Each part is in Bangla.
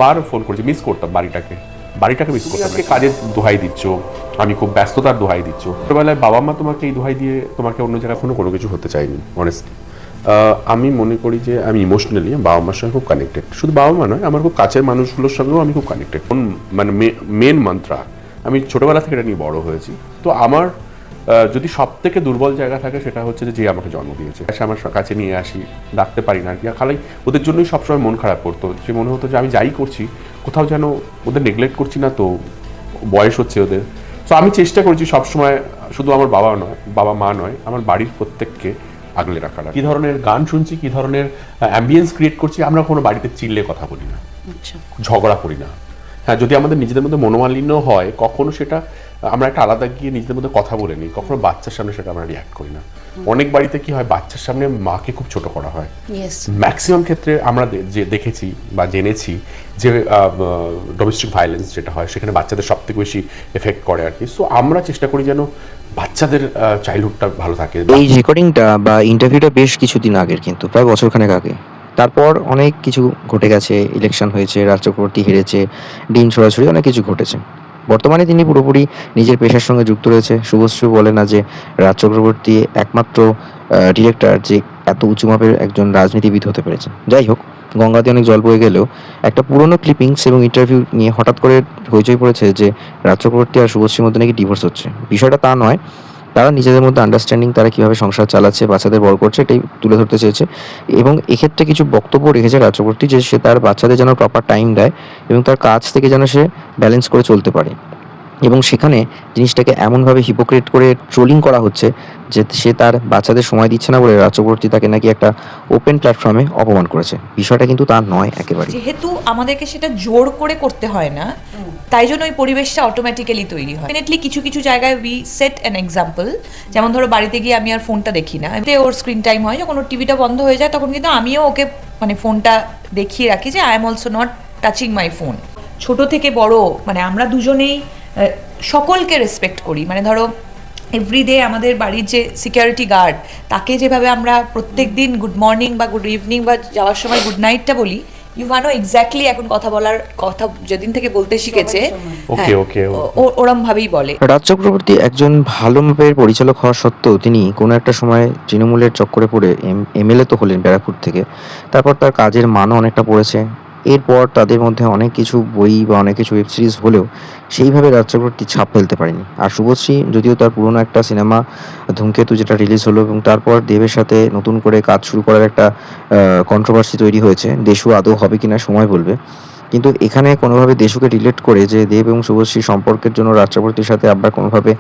কতবার ফোন করেছি, মিস করতাম বাড়িটাকে মিস করতাম। কাজের দোহাই দিচ্ছ, আমি খুব ব্যস্ততার দোহাই দিচ্ছ। ছোটবেলায় বাবা মা তোমাকে এই দোহাই দিয়ে তোমাকে অন্য জায়গায় কোনো কিছু হতে চাইনি অনেস্টলি। আমি মনে করি যে আমি ইমোশনালি বাবা মার সঙ্গে খুব কানেক্টেড। শুধু বাবা মা নয়, আমার খুব কাছের মানুষগুলোর সঙ্গেও আমি খুব কানেক্টেড। মানে মেন মন্ত্রা, আমি ছোটবেলা থেকে এটা নিয়ে বড় হয়েছি। তো আমার যদি সব থেকে দুর্বল জায়গা থাকে সেটা হচ্ছে যে আমাকে জন্ম দিয়েছে, সে আমার কাছে নিয়ে আসি, ডাকতে পারি না আর কি। খালি ওদের জন্যই সবসময় মন খারাপ করতো, যে মনে হতো যে আমি যাই করছি কোথাও যেন ওদের নেগলেক্ট করছি না, তো বয়স হচ্ছে ওদের। তো আমি চেষ্টা করছি সবসময়, শুধু আমার বাবা মা নয়, আমার বাড়ির প্রত্যেককে আগলে রাখার। কি ধরনের গান শুনছি, কি ধরনের অ্যাম্বিয়েন্স ক্রিয়েট করছি, আমরা কোনো বাড়িতে চিল্লে কথা বলি না, ঝগড়া করি না। হ্যাঁ, যদি আমাদের নিজেদের মধ্যে মনোমালিন্য হয় কখনো, সেটা আমরা একটা আলাদা গিয়ে নিজেদের মধ্যে কথা বলে নিই, কখনো বাচ্চার সামনে সেটা আমরা রিয়াক্ট করি না। অনেক বাড়িতে কি হয়, বাচ্চার সামনে মাকে খুব ছোট করা হয়। ম্যাক্সিমাম ক্ষেত্রে আমরা যে দেখেছি বা জেনেছি যে ডোমেস্টিক ভায়োলেন্স যেটা হয়, সেখানে বাচ্চাদের সব থেকে বেশি এফেক্ট করে আর কি। সো আমরা চেষ্টা করি যেন বাচ্চাদের চাইল্ডহুডটা ভালো থাকে। এই রেকর্ডিংটা বা ইন্টারভিউটা বেশ কিছুদিন আগের, কিন্তু প্রায় বছরখানেক আগে। তারপর অনেক কিছু ঘটে গেছে, ইলেকশন হয়েছে, রাজ চক্রবর্তী হেরেছে, ডিম ছড়াছড়ি, অনেক কিছু ঘটেছে। বর্তমানে তিনি পুরোপুরি নিজের পেশার সঙ্গে যুক্ত রয়েছে। শুভশ্রী বলে না যে রাজ চক্রবর্তী একমাত্র ডিরেক্টর যে এত উঁচু মাপের একজন রাজনীতিবিদ হতে পেরেছে। যাই হোক, গঙ্গাতে অনেক জল বয়ে গেলেও একটা পুরনো ক্লিপিংস এবং ইন্টারভিউ নিয়ে হঠাৎ করে হইচই পড়েছে যে রাজ চক্রবর্তী আর শুভশ্রীর মধ্যে নাকি ডিভোর্স হচ্ছে। বিষয়টা তা নয়, তারা নিজেদের মধ্যে আন্ডারস্ট্যান্ডিং, তারা কীভাবে সংসার চালাচ্ছে, বাচ্চাদের বড় করছে, এটাই তুলে ধরতে চেয়েছে। এবং এক্ষেত্রে কিছু বক্তব্য রেখেছে রাজ চক্রবর্তী, যে সে তার বাচ্চাদের যেন প্রপার টাইম দেয় এবং তার কাজ থেকে যেন সে ব্যালেন্স করে চলতে পারে। এবং সেখানে জিনিসটাকে এমনভাবে হিপোক্রেট করে ট্রোলিং করা হচ্ছে যে সে তার বাচ্চাদের সময় দিচ্ছে না বলে রাজ চক্রবর্তী তাকে নাকি একটা ওপেন প্ল্যাটফর্মে অপমান করেছে। বিষয়টা কিন্তু তা নয় একেবারে। যেহেতু আমাদেরকে সেটা জোর করে করতে হয় না, তাই জন্য ওই পরিবেশটা অটোমেটিক্যালি তৈরি হয়। ডেফিনেটলি কিছু কিছু জায়গায় উই সেট অ্যান এক্সাম্পল। যেমন ধরো বাড়িতে গিয়ে আমি আর ফোনটা দেখি না, এতে ওর স্ক্রিন টাইম হয়, যখন ওর টিভিটা বন্ধ হয়ে যায় তখন কিন্তু আমিও ওকে মানে ফোনটা দেখিয়ে রাখি যে I am also not touching my phone. ছোট থেকে বড় মানে আমরা দুজনেই সকলকে রেসপেক্ট করি। মানে ধরো এভরিডে আমাদের বাড়ির যে সিকিউরিটি গার্ড, তাকে যেভাবে আমরা প্রত্যেক দিন গুড মর্নিং বা গুড ইভিনিং বা যাওয়ার সময় গুড নাইটটা বলি, ইউভানো এক্স্যাক্টলি এখন বলার কথা যেদিন থেকে বলতে শিখেছে ওরম ভাবেই বলে। রাজ চক্রবর্তী একজন ভালো মাপের পরিচালক হওয়া সত্ত্বেও তিনি কোনো একটা সময় তৃণমূলের চক্করে পড়ে এমএলএ তো হলেন ব্যারাকপুর থেকে। তারপর তার কাজের মানও অনেকটা পড়েছে। এরপর তাদের মধ্যে অনেক কিছু বই বা অনেক কিছু ওয়েব সিরিজ হলেও সেইভাবে রাজ চক্রবর্তী ছাপ ফেলতে পারেনি। আর শুভশ্রী যদিও তার পুরনো একটা সিনেমা ধূমকেতু যেটা রিলিজ হলো, এবং তারপর দেবের সাথে নতুন করে কাজ শুরু করার একটা কন্ট্রোভার্সি তৈরি হয়েছে। দেশু আদৌ হবে কিনা সময় বলবে। কিন্তু এখানে কোনোভাবে দেশুকে রিলেট করে যে দেব এবং শুভশ্রী সম্পর্কের জন্য রাজ চক্রবর্তীর সাথে আবার কোনোভাবে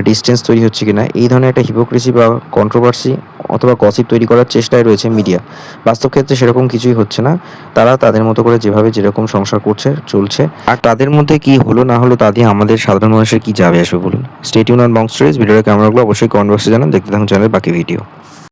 ডিস্টেন্স তৈরি হচ্ছে কিনা, এই ধরনের একটা হিপোক্রেসি বা কন্ট্রোভার্সি অথবা গসিপ তৈরি করার চেষ্টায় রয়েছে মিডিয়া। বাস্তব ক্ষেত্রে সেরকম কিছুই হচ্ছে না। তারা তাদের মতো করে যেভাবে যেরকম সংসার করছে চলছে, আর তাদের মধ্যে কি হলো না হলো তা দিয়ে আমাদের সাধারণ মানুষের কি যাবে আসবে বলুন। Stay tune on Bong stories. ভিডিওর ক্যামেরাগুলো অবশ্যই কমেন্ট বক্সে জানান। দেখতে থাকুন চ্যানেলের বাকি ভিডিও।